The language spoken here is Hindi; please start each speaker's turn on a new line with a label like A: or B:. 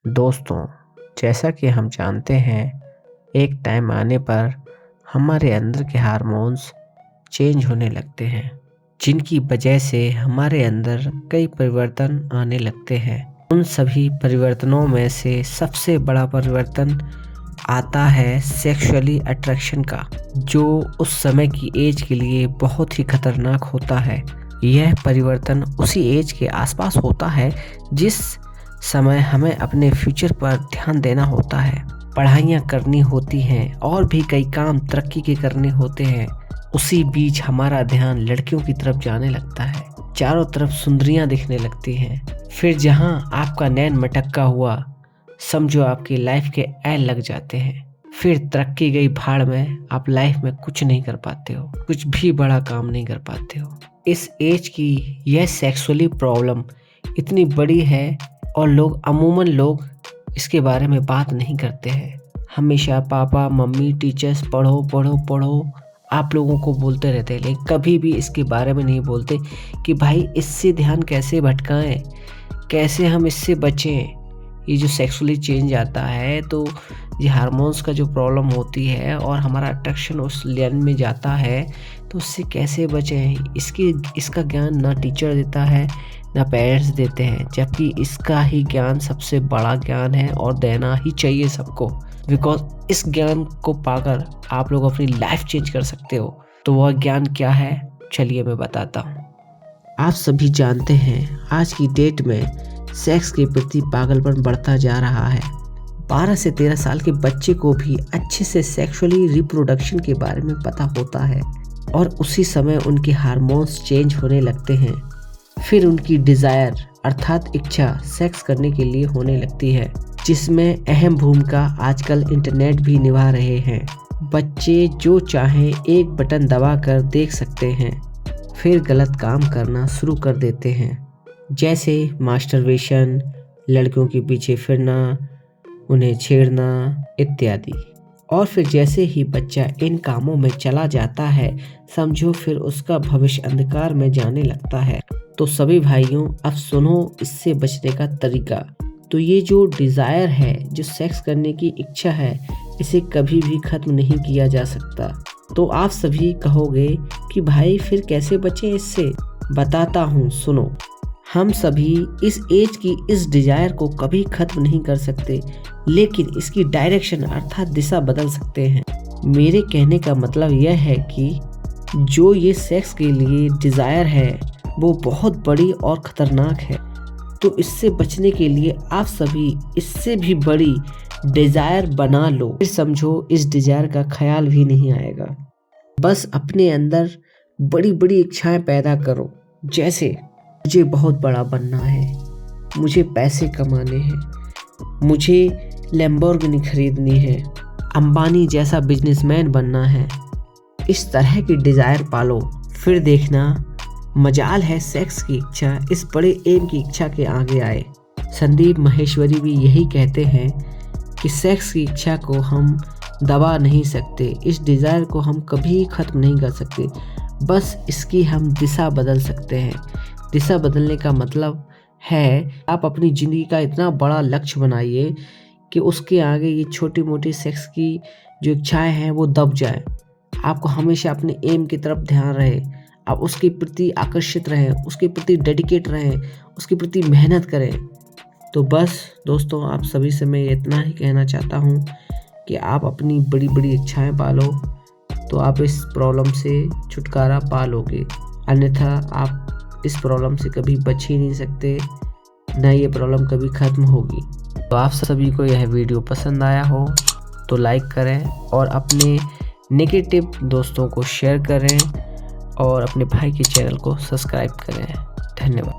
A: दोस्तों, जैसा कि हम जानते हैं, एक टाइम आने पर हमारे अंदर के हार्मोन्स चेंज होने लगते हैं, जिनकी वजह से हमारे अंदर कई परिवर्तन आने लगते हैं। उन सभी परिवर्तनों में से सबसे बड़ा परिवर्तन आता है सेक्सुअली अट्रैक्शन का, जो उस समय की एज के लिए बहुत ही खतरनाक होता है। यह परिवर्तन उसी एज के आसपास होता है जिस समय हमें अपने फ्यूचर पर ध्यान देना होता है, पढ़ाइयाँ करनी होती हैं और भी कई काम तरक्की के करने होते हैं। उसी बीच हमारा ध्यान लड़कियों की तरफ जाने लगता है, चारों तरफ सुंदरियां दिखने लगती हैं। फिर जहां आपका नैन मटक्का हुआ, समझो आपकी लाइफ के एल लग जाते हैं। फिर तरक्की गई भाड़ में, आप लाइफ में कुछ नहीं कर पाते हो, कुछ भी बड़ा काम नहीं कर पाते हो। इस एज की यह सेक्सुअली प्रॉब्लम इतनी बड़ी है और अमूमन लोग इसके बारे में बात नहीं करते हैं। हमेशा पापा मम्मी टीचर्स पढ़ो पढ़ो पढ़ो आप लोगों को बोलते रहते हैं, लेकिन कभी भी इसके बारे में नहीं बोलते कि भाई इससे ध्यान कैसे भटकाएं, कैसे हम इससे बचें। ये जो सेक्सुअली चेंज आता है तो ये हार्मोन्स का जो प्रॉब्लम होती है और हमारा अट्रैक्शन उस लाइन में जाता है, तो उससे कैसे बचें, इसका ज्ञान ना टीचर देता है ना पेरेंट्स देते हैं, जबकि इसका ही ज्ञान सबसे बड़ा ज्ञान है और देना ही चाहिए सबको। बिकॉज इस ज्ञान को पाकर आप लोग अपनी लाइफ चेंज कर सकते हो। तो वह ज्ञान क्या है, चलिए मैं बताता हूँ। आप सभी जानते हैं आज की डेट में सेक्स के प्रति पागलपन बढ़ता जा रहा है। 12 से 13 साल के बच्चे को भी अच्छे से सेक्सुअली रिप्रोडक्शन के बारे में पता होता है और उसी समय उनके हार्मोन्स चेंज होने लगते हैं। फिर उनकी डिज़ायर अर्थात इच्छा सेक्स करने के लिए होने लगती है, जिसमें अहम भूमिका आजकल इंटरनेट भी निभा रहे हैं। बच्चे जो चाहें एक बटन दबाकर देख सकते हैं, फिर गलत काम करना शुरू कर देते हैं, जैसे मास्टरबेशन, लड़कियों के पीछे फिरना, उन्हें छेड़ना इत्यादि। और फिर जैसे ही बच्चा इन कामों में चला जाता है, समझो फिर उसका भविष्य अंधकार में जाने लगता है। तो सभी भाइयों, अब सुनो इससे बचने का तरीका। तो ये जो डिज़ायर है, जो सेक्स करने की इच्छा है, इसे कभी भी खत्म नहीं किया जा सकता। तो आप सभी कहोगे कि भाई फिर कैसे बचें इससे? बताता हूँ, सुनो। हम सभी इस एज की इस डिज़ायर को कभी खत्म नहीं कर सकते, लेकिन इसकी डायरेक्शन अर्थात दिशा बदल सकते हैं। मेरे कहने का मतलब यह है कि जो ये सेक्स के लिए डिज़ायर है वो बहुत बड़ी और ख़तरनाक है। तो इससे बचने के लिए आप सभी इससे भी बड़ी डिज़ायर बना लो, फिर समझो इस डिज़ायर का ख्याल भी नहीं आएगा। बस अपने अंदर बड़ी बड़ी इच्छाएं पैदा करो, जैसे मुझे बहुत बड़ा बनना है, मुझे पैसे कमाने हैं, मुझे लैम्बोर्गिनी खरीदनी है, अंबानी जैसा बिजनेसमैन बनना है। इस तरह की डिज़ायर पालो, फिर देखना मजाल है सेक्स की इच्छा इस बड़े एम की इच्छा के आगे आए। संदीप माहेश्वरी भी यही कहते हैं कि सेक्स की इच्छा को हम दबा नहीं सकते, इस डिज़ायर को हम कभी ख़त्म नहीं कर सकते, बस इसकी हम दिशा बदल सकते हैं। दिशा बदलने का मतलब है आप अपनी ज़िंदगी का इतना बड़ा लक्ष्य बनाइए कि उसके आगे ये छोटी मोटी सेक्स की जो इच्छाएं हैं वो दब जाए। आपको हमेशा अपने एम की तरफ ध्यान रहे, आप उसके प्रति आकर्षित रहें, उसके प्रति डेडिकेट रहें, उसके प्रति मेहनत करें। तो बस दोस्तों, आप सभी से मैं इतना ही कहना चाहता हूँ कि आप अपनी बड़ी बड़ी इच्छाएं पालो, तो आप इस प्रॉब्लम से छुटकारा पा लोगे। अन्यथा आप इस प्रॉब्लम से कभी बच ही नहीं सकते, ना ये प्रॉब्लम कभी ख़त्म होगी। तो आप सभी को यह वीडियो पसंद आया हो तो लाइक करें और अपने नेगेटिव दोस्तों को शेयर करें और अपने भाई के चैनल को सब्सक्राइब करें। धन्यवाद।